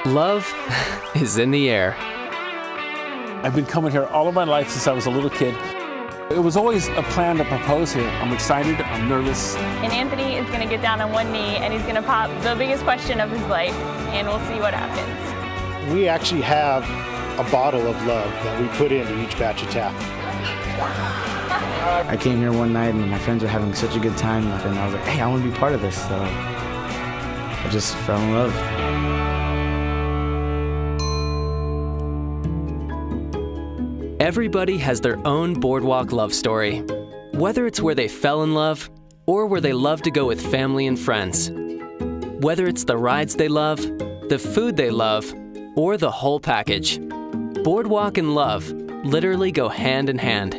Love is in the air. I've been coming here all of my life since I was a little kid. It was always a plan to propose here. I'm excited, I'm nervous. And Anthony is gonna get down on one knee and he's gonna pop the biggest question of his life, and we'll see what happens. We actually have a bottle of love that we put into each batch of tap. I came here one night and my friends were having such a good time, and I was like, hey, I want to be part of this, so I just fell in love. Everybody has their own boardwalk love story. Whether it's where they fell in love or where they love to go with family and friends. Whether it's the rides they love, the food they love, or the whole package. Boardwalk and love literally go hand in hand.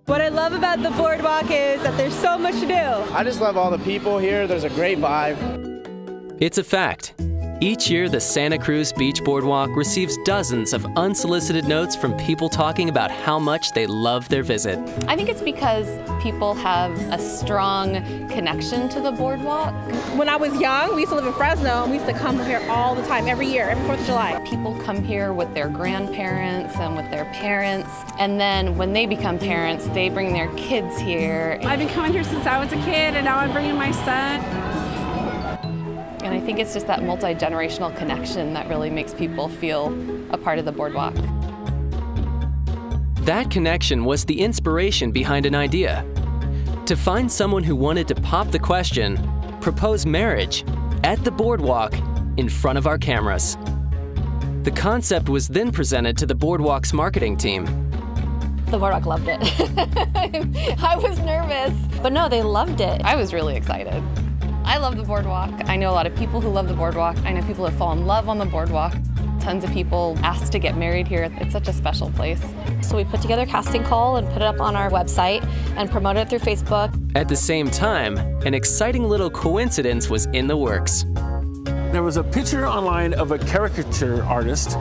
What I love about the boardwalk is that there's so much to do. I just love all the people here. There's a great vibe. It's a fact. Each year, the Santa Cruz Beach Boardwalk receives dozens of unsolicited notes from people talking about how much they love their visit. I think it's because people have a strong connection to the boardwalk. When I was young, we used to live in Fresno, and we used to come here all the time, every year, every 4th of July. People come here with their grandparents and with their parents, and then when they become parents, they bring their kids here. I've been coming here since I was a kid, and now I'm bringing my son. And I think it's just that multi-generational connection that really makes people feel a part of the boardwalk. That connection was the inspiration behind an idea. To find someone who wanted to pop the question, propose marriage, at the boardwalk, in front of our cameras. The concept was then presented to the boardwalk's marketing team. The boardwalk loved it. I was nervous, but no, they loved it. I was really excited. I love the boardwalk. I know a lot of people who love the boardwalk. I know people who fall in love on the boardwalk. Tons of people ask to get married here. It's such a special place. So we put together a casting call and put it up on our website and promoted it through Facebook. At the same time, an exciting little coincidence was in the works. There was a picture online of a caricature artist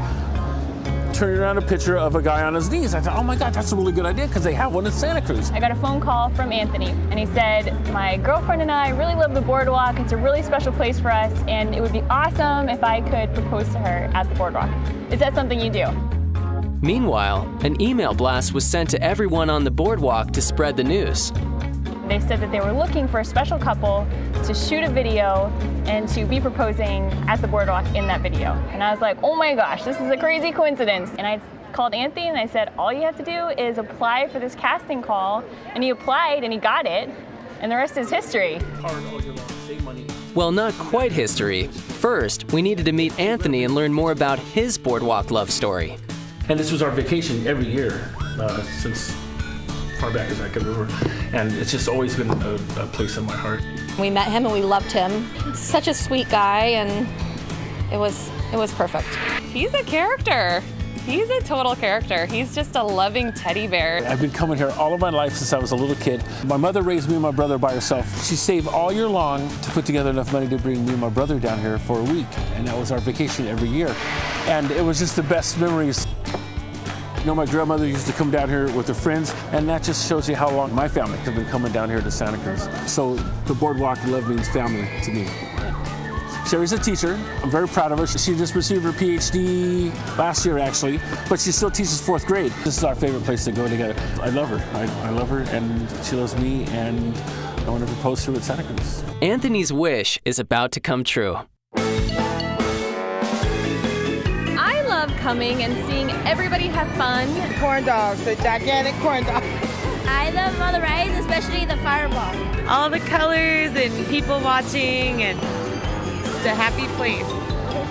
turning around a picture of a guy on his knees. I thought, oh my God, that's a really good idea, because they have one in Santa Cruz. I got a phone call from Anthony, and he said, my girlfriend and I really love the boardwalk. It's a really special place for us, and it would be awesome if I could propose to her at the boardwalk. Is that something you do? Meanwhile, an email blast was sent to everyone on the boardwalk to spread the news. They said that they were looking for a special couple to shoot a video and to be proposing at the boardwalk in that video. And I was like, oh my gosh, this is a crazy coincidence. And I called Anthony and I said, all you have to do is apply for this casting call. And he applied and he got it. And the rest is history. Well, not quite history. First, we needed to meet Anthony and learn more about his boardwalk love story. And this was our vacation every year since far back as I can remember. And it's just always been a place in my heart. We met him and we loved him. Such a sweet guy, and it was perfect. He's a character. He's a total character. He's just a loving teddy bear. I've been coming here all of my life since I was a little kid. My mother raised me and my brother by herself. She saved all year long to put together enough money to bring me and my brother down here for a week. And that was our vacation every year. And it was just the best memories. You know, my grandmother used to come down here with her friends, and that just shows you how long my family have been coming down here to Santa Cruz. So the boardwalk love means family to me. Sheri's a teacher. I'm very proud of her. She just received her PhD last year, actually, but she still teaches 4th grade. This is our favorite place to go together. I love her. I love her, and she loves me, and I want to propose to her at Santa Cruz. Anthony's wish is about to come true. Coming and seeing everybody have fun. Corn dogs, the gigantic corn dogs. I love all the rides, especially the fireball. All the colors and people watching, and it's just a happy place.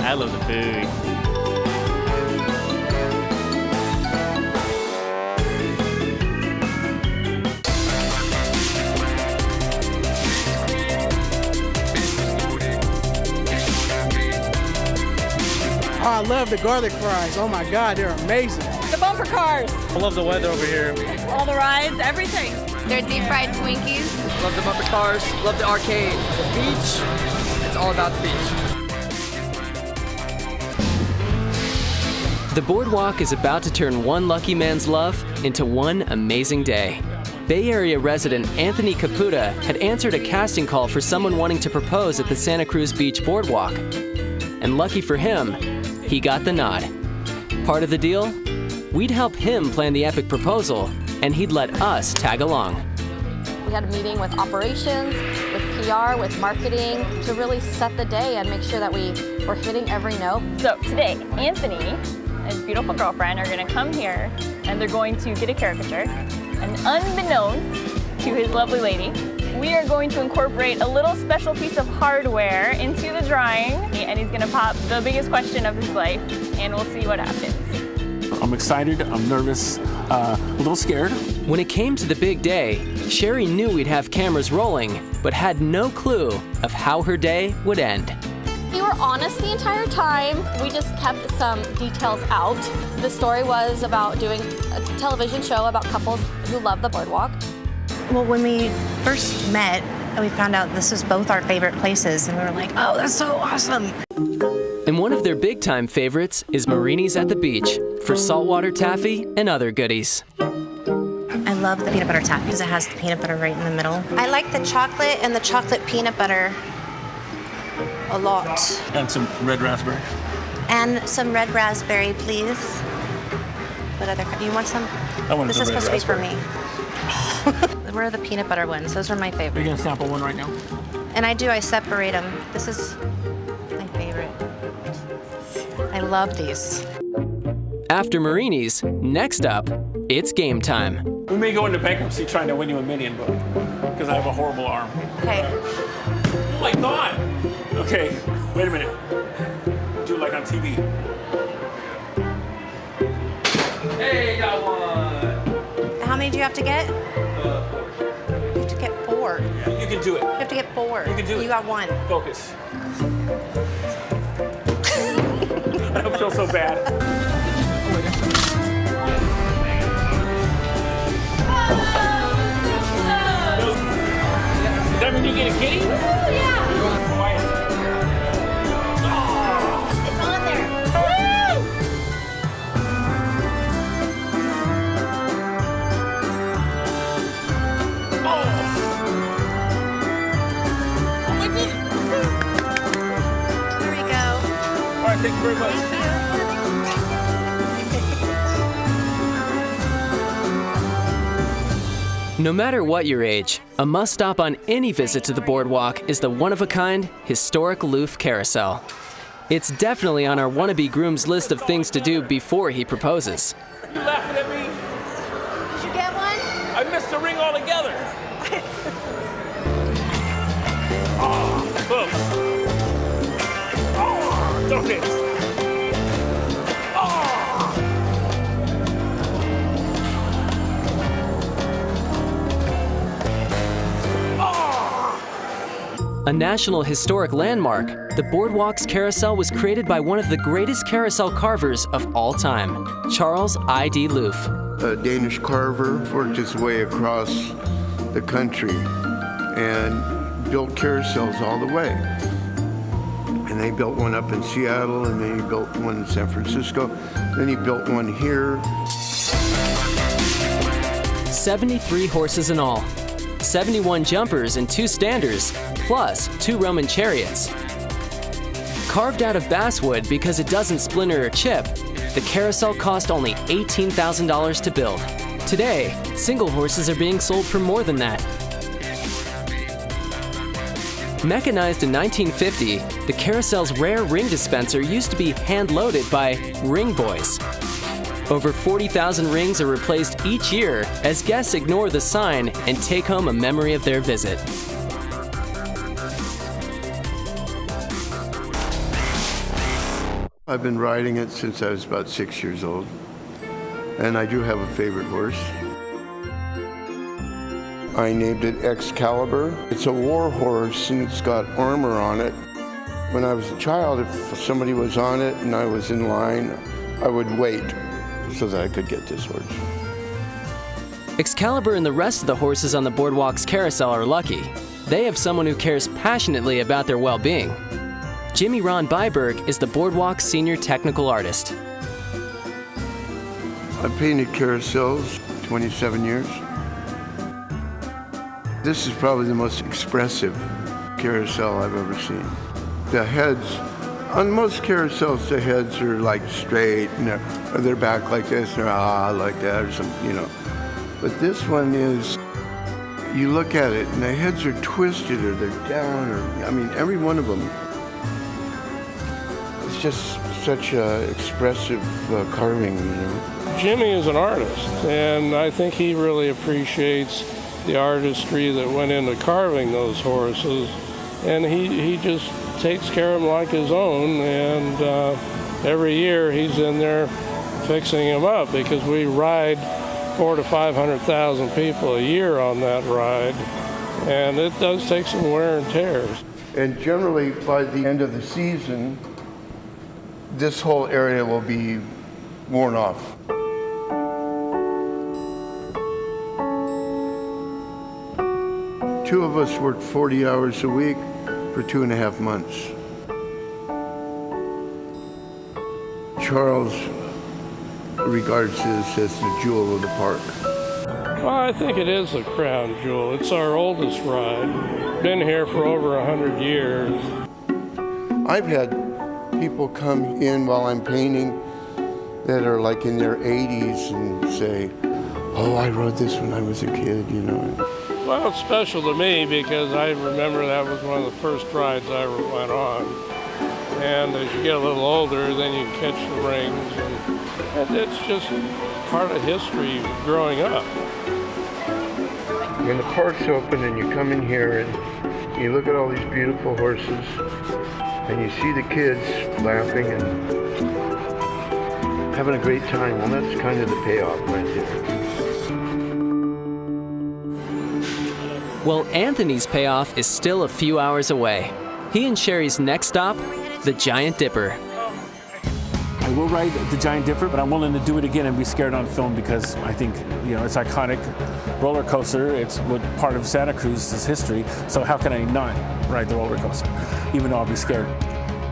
I love the food. Oh, I love the garlic fries. Oh my God, they're amazing. The bumper cars. I love the weather over here. All the rides, everything. They're deep fried Twinkies. Love the bumper cars, love the arcade. The beach, it's all about the beach. The boardwalk is about to turn one lucky man's love into one amazing day. Bay Area resident Anthony Caputa had answered a casting call for someone wanting to propose at the Santa Cruz Beach Boardwalk. And lucky for him, he got the nod. Part of the deal? We'd help him plan the epic proposal, and he'd let us tag along. We had a meeting with operations, with PR, with marketing to really set the day and make sure that we were hitting every note. So today, Anthony and his beautiful girlfriend are going to come here and they're going to get a caricature. And unbeknownst to his lovely lady, we are going to incorporate a little special piece of hardware into the drawing, and he's going to pop the biggest question of his life, and we'll see what happens. I'm excited, I'm nervous, a little scared. When it came to the big day, Sheri knew we'd have cameras rolling, but had no clue of how her day would end. We were honest the entire time. We just kept some details out. The story was about doing a television show about couples who love the boardwalk. Well, when we first met, we found out this was both our favorite places, and we were like, oh, that's so awesome. And one of their big-time favorites is Marini's at the beach for saltwater taffy and other goodies. I love the peanut butter taffy because it has the peanut butter right in the middle. I like the chocolate and the chocolate peanut butter a lot. And some red raspberry. And some red raspberry, please. What other? You want some? I want this the is red supposed raspberry. to be for me. Where are the peanut butter ones? Those are my favorite. You're gonna sample one right now? And I separate them. This is my favorite. I love these. After Marini's, next up, it's game time. We may go into bankruptcy trying to win you a minion book because I have a horrible arm. Okay. Oh my God! Okay, wait a minute. Do it like on TV. Hey, got one. How many do you have to get? 4. You have to get 4. Yeah, you can do it. You have to get 4. You can do it. You got 1. Focus. I don't feel so bad. Does that mean you get a kitty? Yeah. Quiet. It's on there. Here we go. All right, thank you very much. No matter what your age, a must-stop on any visit to the boardwalk is the one-of-a-kind, historic Loof Carousel. It's definitely on our wannabe groom's list of things to do before he proposes. You laughing at me? Did you get one? I missed the ring altogether. Oh, close. Oh, don't hit. A National Historic Landmark, the Boardwalk's carousel was created by one of the greatest carousel carvers of all time, Charles I.D. Loof. A Danish carver worked his way across the country and built carousels all the way. And they built one up in Seattle, and then he built one in San Francisco, then he built one here. 73 horses in all, 71 jumpers and 2 standers, plus 2 Roman chariots. Carved out of basswood because it doesn't splinter or chip, the carousel cost only $18,000 to build. Today, single horses are being sold for more than that. Mechanized in 1950, the carousel's rare ring dispenser used to be hand-loaded by ring boys. Over 40,000 rings are replaced each year as guests ignore the sign and take home a memory of their visit. I've been riding it since I was about 6 years old, and I do have a favorite horse. I named it Excalibur. It's a war horse and it's got armor on it. When I was a child, if somebody was on it and I was in line, I would wait so that I could get this horse. Excalibur and the rest of the horses on the Boardwalk's carousel are lucky. They have someone who cares passionately about their well-being. Jimmy Ron Byberg is the Boardwalk's senior technical artist. I've painted carousels 27 years. This is probably the most expressive carousel I've ever seen. The heads, on most carousels, the heads are like straight, and they're back like this, or like that, or something, you know. But this one is, you look at it, and the heads are twisted, or they're down, or, I mean, every one of them. It's just such a expressive carving, you know. Jimmy is an artist, and I think he really appreciates the artistry that went into carving those horses, and he just takes care of them like his own, and every year he's in there fixing them up, because we ride 400,000 to 500,000 people a year on that ride, and it does take some wear and tears. And generally, by the end of the season, this whole area will be worn off. Two of us worked 40 hours a week for 2.5 months. Charles regards this as the jewel of the park. Well, I think it is the crown jewel. It's our oldest ride. Been here for over 100 years. I've had people come in while I'm painting that are like in their 80s and say, oh, I rode this when I was a kid, you know. Well, it's special to me because I remember that was one of the first rides I ever went on. And as you get a little older, then you catch the rings, and it's just part of history growing up. When the park's open and you come in here and you look at all these beautiful horses and you see the kids laughing and having a great time, well, that's kind of the payoff right there. Well, Anthony's payoff is still a few hours away. He and Sheri's next stop, the Giant Dipper. I will ride the Giant Dipper, but I'm willing to do it again and be scared on film because I think, you know, it's iconic roller coaster. It's what part of Santa Cruz's history. So how can I not ride the roller coaster, even though I'll be scared?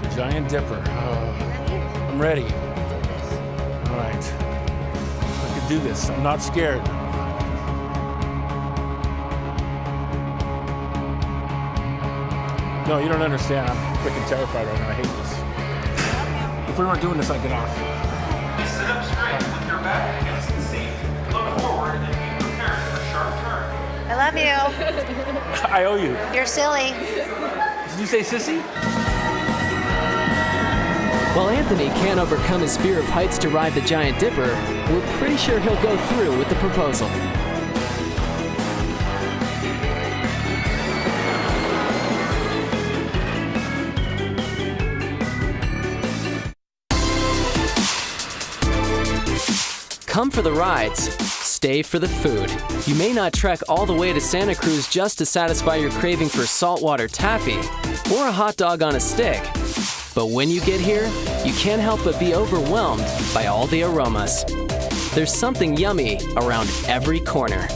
The Giant Dipper. I'm ready. All right. I can do this. I'm not scared. No, you don't understand. I'm freaking terrified right now. I hate this. If we weren't doing this, I'd get off. Sit up straight with your back against the seat. Look forward and be prepared for a sharp turn. I love you. I owe you. You're silly. Did you say sissy? While Anthony can't overcome his fear of heights to ride the Giant Dipper, we're pretty sure he'll go through with the proposal. Come for the rides, stay for the food. You may not trek all the way to Santa Cruz just to satisfy your craving for saltwater taffy or a hot dog on a stick. But when you get here, you can't help but be overwhelmed by all the aromas. There's something yummy around every corner.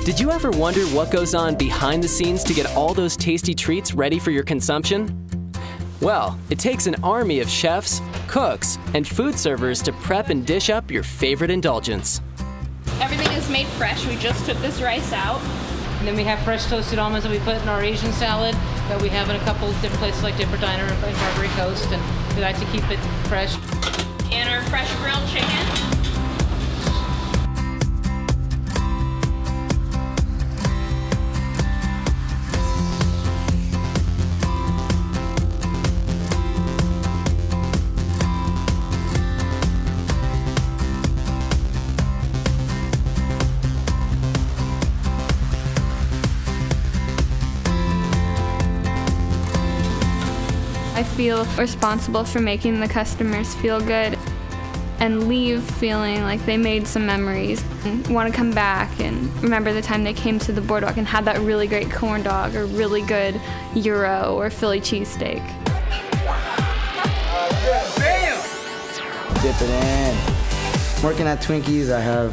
Did you ever wonder what goes on behind the scenes to get all those tasty treats ready for your consumption? Well, it takes an army of chefs, cooks, and food servers to prep and dish up your favorite indulgence. Everything is made fresh. We just took this rice out. And then we have fresh toasted almonds that we put in our Asian salad that we have in a couple different places like Dipper Diner and Barbary Coast, and we like to keep it fresh. And our fresh grilled chicken. I feel responsible for making the customers feel good and leave feeling like they made some memories and want to come back and remember the time they came to the boardwalk and had that really great corn dog or really good gyro or Philly cheesesteak. Dip it in. Working at Twinkies, I have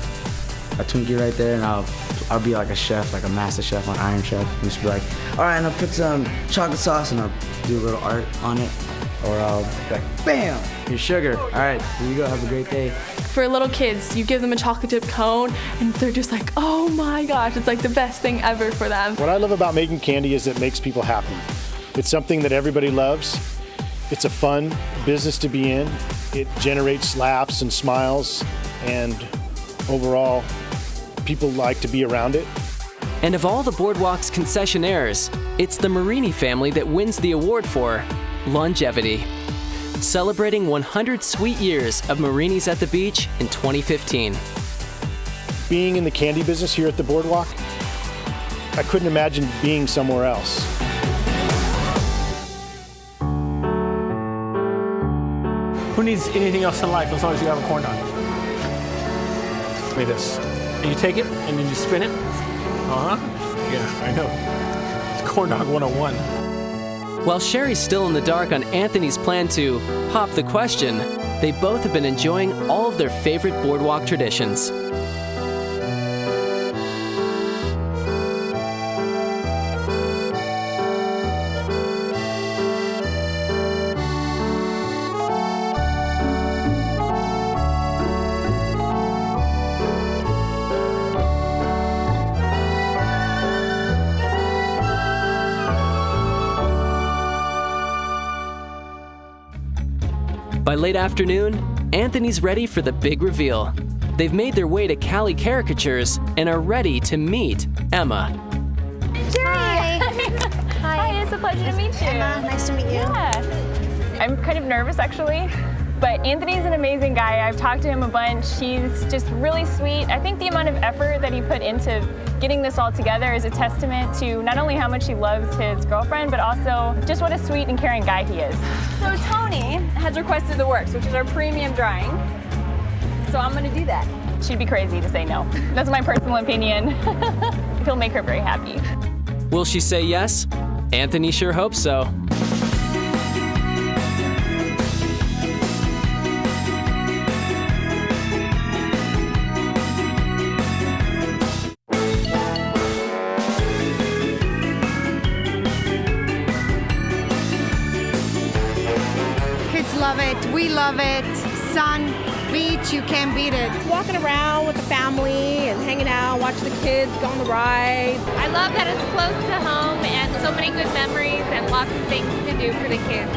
a Twinkie right there, and I'll be like a chef, like a master chef on Iron Chef, and just be like, all right, and I'll put some chocolate sauce and I'll do a little art on it. Or I'll be like, bam, here's sugar. All right, here you go, have a great day. For little kids, you give them a chocolate chip cone and they're just like, oh my gosh, it's like the best thing ever for them. What I love about making candy is it makes people happy. It's something that everybody loves. It's a fun business to be in. It generates laughs and smiles, and overall, people like to be around it. And of all the Boardwalk's concessionaires, it's the Marini family that wins the award for longevity, celebrating 100 sweet years of Marinis at the beach in 2015. Being in the candy business here at the Boardwalk, I couldn't imagine being somewhere else. Who needs anything else in life as long as you have a corn dog? Look at this. And you take it and then you spin it. Yeah, I know. It's corn dog 101. While Sheri's still in the dark on Anthony's plan to pop the question, they both have been enjoying all of their favorite Boardwalk traditions. By late afternoon, Anthony's ready for the big reveal. They've made their way to Cali Caricatures and are ready to meet Emma. Hi. Hi, it's a pleasure to meet you. Emma, nice to meet you. Yeah. I'm kind of nervous actually, but Anthony's an amazing guy. I've talked to him a bunch. He's just really sweet. I think the amount of effort that he put into getting this all together is a testament to not only how much he loves his girlfriend, but also just what a sweet and caring guy he is. So Tony has requested the works, which is our premium drawing. So I'm gonna do that. She'd be crazy to say no. That's my personal opinion. He'll make her very happy. Will she say yes? Anthony sure hopes so. Love it. We love it. Sun, beach, you can't beat it. Walking around with the family and hanging out, watching the kids go on the rides. I love that it's close to home and so many good memories and lots of things to do for the kids.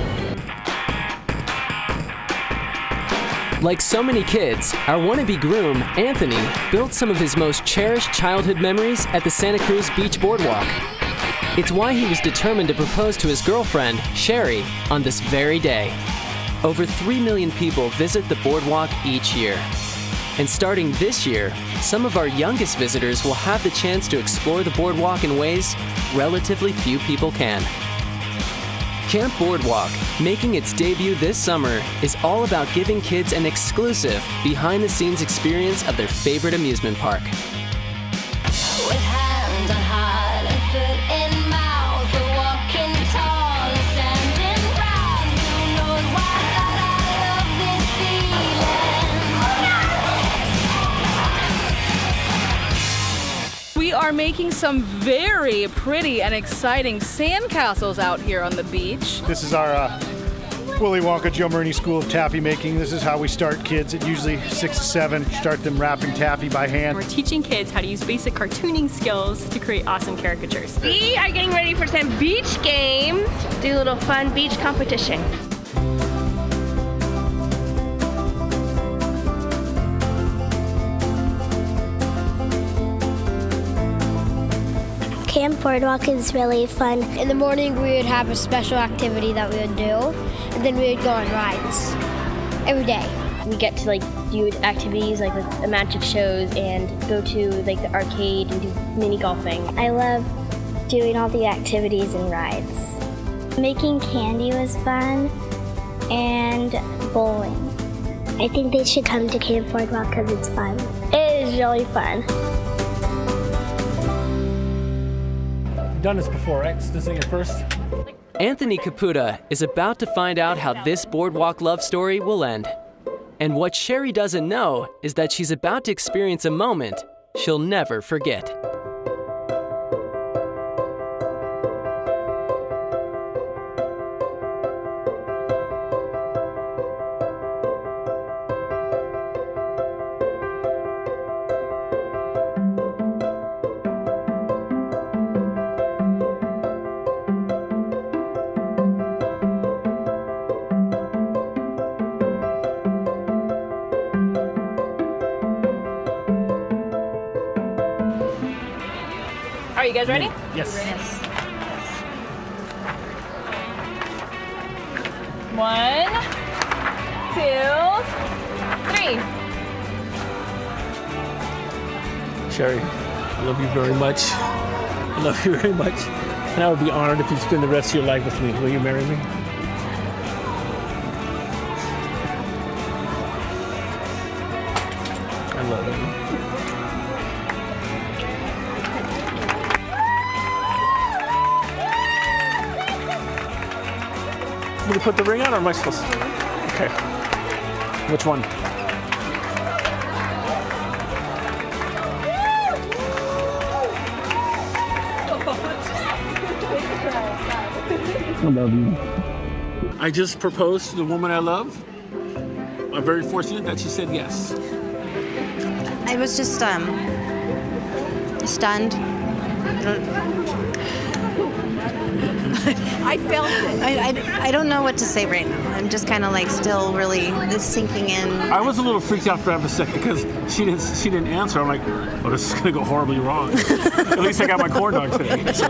Like so many kids, our wannabe groom, Anthony, built some of his most cherished childhood memories at the Santa Cruz Beach Boardwalk. It's why he was determined to propose to his girlfriend, Sheri, on this very day. Over 3 million people visit the Boardwalk each year. And starting this year, some of our youngest visitors will have the chance to explore the Boardwalk in ways relatively few people can. Camp Boardwalk, making its debut this summer, is all about giving kids an exclusive, behind-the-scenes experience of their favorite amusement park. With hands on heart and foot in mouth, we're walking tall and standing proud. Who knows why I love this feeling? We are making some very pretty and exciting sandcastles out here on the beach. This is our Willy Wonka Joe Marini School of Taffy Making. This is how we start kids at usually 6 to 7, start them wrapping taffy by hand. We're teaching kids how to use basic cartooning skills to create awesome caricatures. We are getting ready for some beach games. Do a little fun beach competition. Camp Boardwalk is really fun. In the morning, we would have a special activity that we would do, and then we would go on rides every day. We get to do activities like the magic shows and go to the arcade and do mini golfing. I love doing all the activities and rides. Making candy was fun, and bowling. I think they should come to Camp Boardwalk because it's fun. It is really fun. Done this before, right? This thing at first. Anthony Caputa is about to find out how this Boardwalk love story will end. And what Sheri doesn't know is that she's about to experience a moment she'll never forget. You guys ready? Yes. 1, 2, 3. Sheri, I love you very much. I love you very much. And I would be honored if you spend the rest of your life with me. Will you marry me? I love you. Will you put the ring on, or am I supposed to? Okay. Which one? I love you. I just proposed to the woman I love. I'm very fortunate that she said yes. I was just stunned. I felt it. I don't know what to say right now. I'm just kind of like still really this sinking in. I was a little freaked out for half a second because she didn't answer. I'm like, oh, this is gonna go horribly wrong. At least I got my corn dog today. So.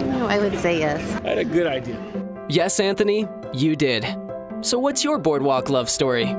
No, I would say yes. I had a good idea. Yes, Anthony, you did. So what's your boardwalk love story?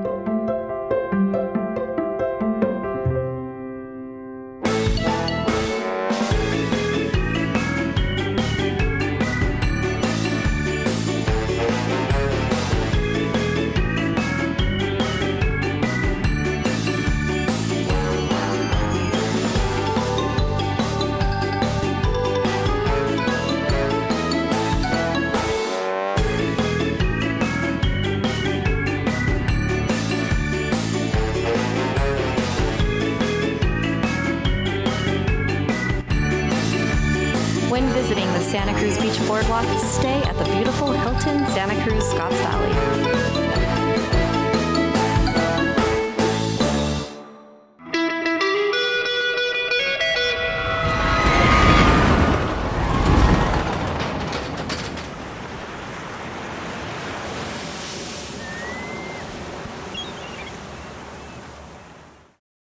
When visiting the Santa Cruz Beach Boardwalk, stay at the beautiful Hilton Santa Cruz Scotts Valley.